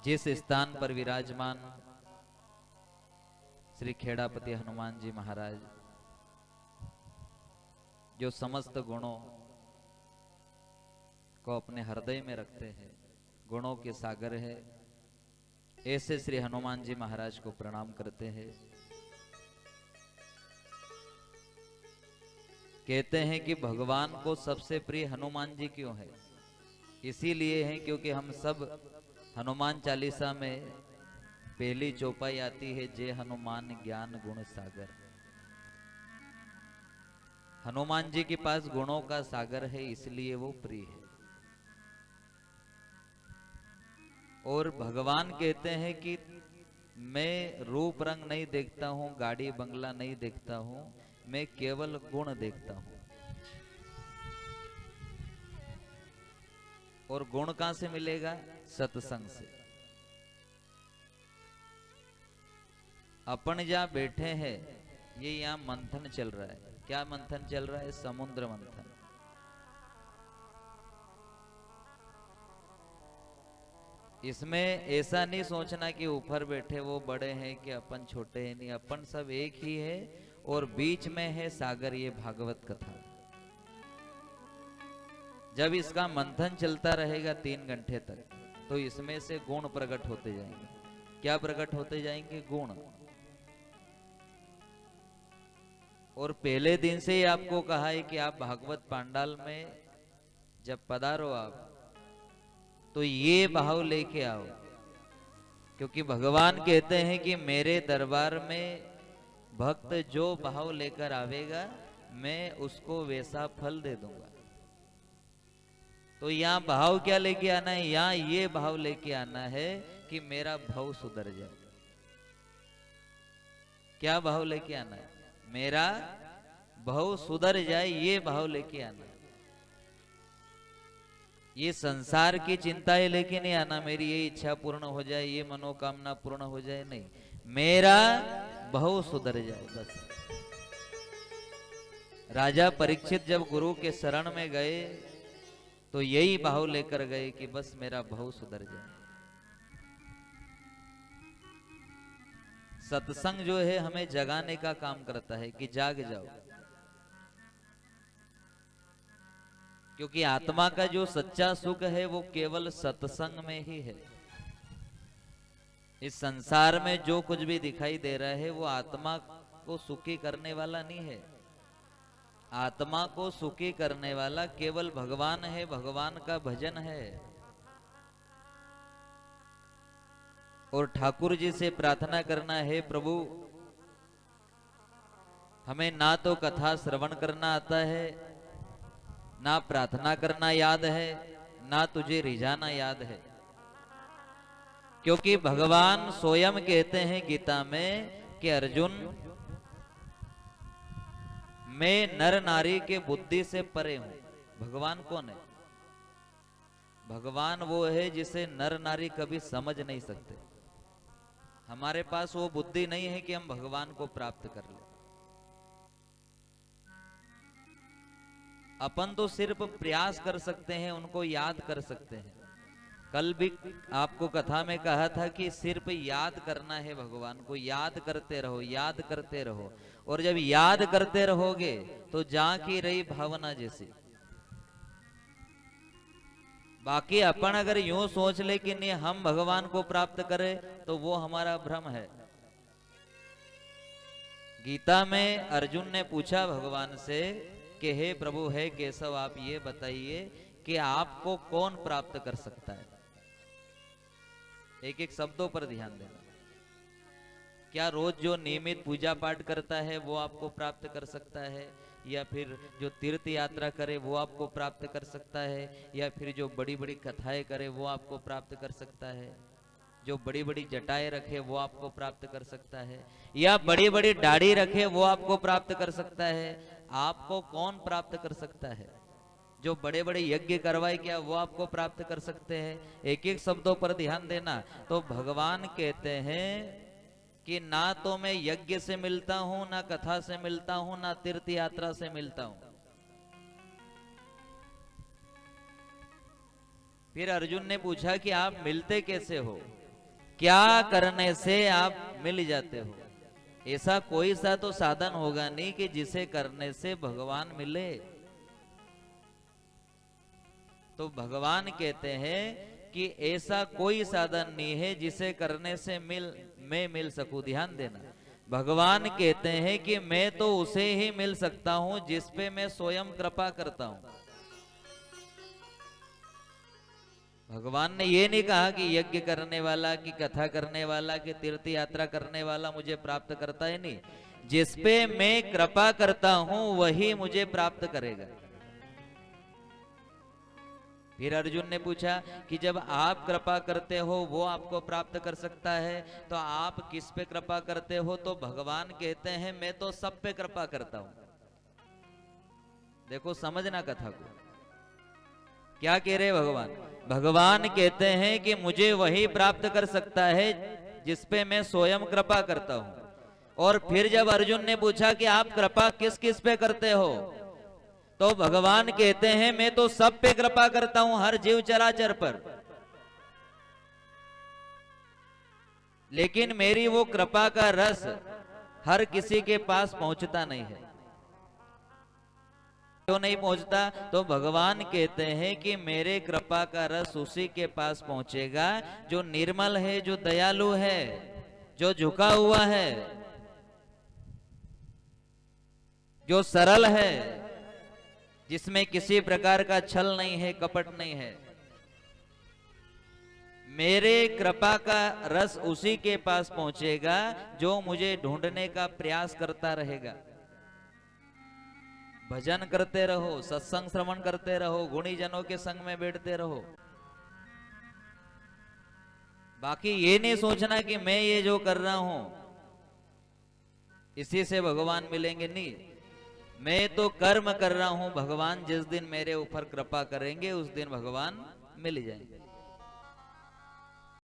जिस स्थान पर विराजमान श्री खेड़ापति हनुमान जी महाराज, जो समस्त गुणों को अपने हृदय में रखते हैं, गुणों के सागर है, ऐसे श्री हनुमान जी महाराज को प्रणाम करते हैं। कहते हैं कि भगवान को सबसे प्रिय हनुमान जी क्यों है? इसीलिए है क्योंकि हम सब हनुमान चालीसा में पहली चौपाई आती है, जय हनुमान ज्ञान गुण सागर। हनुमान जी के पास गुणों का सागर है, इसलिए वो प्रिय है। और भगवान कहते हैं कि मैं रूप रंग नहीं देखता हूं, गाड़ी बंगला नहीं देखता हूं, मैं केवल गुण देखता हूं। और गुण कहां से मिलेगा? सत्संग से। अपन जहां बैठे हैं, ये यहां मंथन चल रहा है। क्या मंथन चल रहा है? समुद्र मंथन। इसमें ऐसा नहीं सोचना कि ऊपर बैठे वो बड़े हैं कि अपन छोटे हैं। नहीं, अपन सब एक ही है और बीच में है सागर, ये भागवत कथा। जब इसका मंथन चलता रहेगा 3 घंटे तक, तो इसमें से गुण प्रकट होते जाएंगे। क्या प्रकट होते जाएंगे? गुण। और पहले दिन से ही आपको कहा है कि आप भागवत पांडाल में जब पधारो आप, तो ये भाव लेके आओ, क्योंकि भगवान कहते हैं कि मेरे दरबार में भक्त जो भाव लेकर आवेगा, मैं उसको वैसा फल दे दूंगा। तो यहाँ भाव क्या लेके आना है? यहाँ ये भाव लेके आना है कि मेरा भाव सुधर जाए। क्या भाव लेके आना है? मेरा भाव सुधर जाए, ये भाव लेके आना है। ये संसार की चिंताएं लेके नहीं आना, मेरी ये इच्छा पूर्ण हो जाए, ये मनोकामना पूर्ण हो जाए, नहीं, मेरा भाव सुधर जाए बस। राजा परीक्षित जब गुरु के शरण में गए, तो यही भाव लेकर गए कि बस मेरा भाव सुधर जाए। सत्संग जो है हमें जगाने का काम करता है कि जाग जाओ, क्योंकि आत्मा का जो सच्चा सुख है वो केवल सत्संग में ही है। इस संसार में जो कुछ भी दिखाई दे रहा है वो आत्मा को सुखी करने वाला नहीं है। आत्मा को सुखी करने वाला केवल भगवान है, भगवान का भजन है। और ठाकुर जी से प्रार्थना करना है, प्रभु हमें ना तो कथा श्रवण करना आता है, ना प्रार्थना करना याद है, ना तुझे रिझाना याद है। क्योंकि भगवान स्वयं कहते हैं गीता में कि अर्जुन, मैं नर नारी के बुद्धि से परे हूं। भगवान कौन है? भगवान वो है जिसे नर नारी कभी समझ नहीं सकते। हमारे पास वो बुद्धि नहीं है कि हम भगवान को प्राप्त कर लें। अपन तो सिर्फ प्रयास कर सकते हैं, उनको याद कर सकते हैं। कल भी आपको कथा में कहा था कि सिर्फ याद करना है, भगवान को याद करते रहो, याद करते रहो। और जब याद करते रहोगे तो जहां की रही भावना जैसी। बाकी अपन अगर यूं सोच ले कि नहीं हम भगवान को प्राप्त करें, तो वो हमारा भ्रम है। गीता में अर्जुन ने पूछा भगवान से कि हे प्रभु, हे केशव, आप ये बताइए कि आपको कौन प्राप्त कर सकता है? एक एक शब्दों पर ध्यान देना। क्या रोज जो नियमित पूजा पाठ करता है वो आपको प्राप्त कर सकता है? या फिर जो तीर्थ यात्रा करे वो आपको प्राप्त कर सकता है? या फिर जो बड़ी बड़ी कथाएं करे वो आपको प्राप्त कर सकता है? जो बड़ी बड़ी जटाएं रखे वो आपको प्राप्त कर सकता है? या बड़ी बड़ी दाढ़ी रखे वो आपको प्राप्त कर सकता है? आपको कौन प्राप्त कर सकता है? जो बड़े बड़े यज्ञ करवाए, क्या वो आपको प्राप्त कर सकते हैं? एक एक शब्दों पर ध्यान देना। तो भगवान कहते हैं कि ना तो मैं यज्ञ से मिलता हूं, ना कथा से मिलता हूं, ना तीर्थ यात्रा से मिलता हूं। फिर अर्जुन ने पूछा कि आप मिलते कैसे हो? क्या करने से आप मिल जाते हो। ऐसा कोई सा तो साधन होगा नहीं कि जिसे करने से भगवान मिले। तो भगवान कहते हैं कि ऐसा कोई साधन नहीं है जिसे करने से मैं मिल सकूं। ध्यान देना, भगवान कहते हैं कि मैं तो उसे ही मिल सकता हूं जिस पे मैं स्वयं कृपा करता हूं। भगवान ने ये नहीं कहा कि यज्ञ करने वाला, कि कथा करने वाला, कि तीर्थ यात्रा करने वाला मुझे प्राप्त करता है, नहीं। जिस पे मैं कृपा करता हूं वही मुझे प्राप्त करेगा। फिर अर्जुन ने पूछा कि जब आप कृपा करते हो वो आपको प्राप्त कर सकता है, तो आप किस पे कृपा करते हो? तो भगवान कहते हैं मैं तो सब पे कृपा करता हूं। देखो समझना कथा को, क्या कह रहे भगवान? भगवान कहते हैं कि मुझे वही प्राप्त कर सकता है जिस पे मैं स्वयं कृपा करता हूं। और फिर जब अर्जुन ने पूछा कि आप कृपा किस किस पे करते हो, तो भगवान कहते हैं मैं तो सब पे कृपा करता हूं, हर जीव चराचर पर। लेकिन मेरी वो कृपा का रस हर किसी के पास पहुंचता नहीं है। क्यों नहीं पहुंचता? तो भगवान कहते हैं कि मेरे कृपा का रस उसी के पास पहुंचेगा जो निर्मल है, जो दयालु है, जो झुका हुआ है, जो सरल है, जिसमें किसी प्रकार का छल नहीं है, कपट नहीं है। मेरे कृपा का रस उसी के पास पहुंचेगा जो मुझे ढूंढने का प्रयास करता रहेगा। भजन करते रहो, सत्संग श्रवण करते रहो, गुणी जनों के संग में बैठते रहो। बाकी ये नहीं सोचना कि मैं ये जो कर रहा हूं इसी से भगवान मिलेंगे, नहीं। मैं तो कर्म कर रहा हूं, भगवान जिस दिन मेरे ऊपर कृपा करेंगे उस दिन भगवान मिल जाएंगे।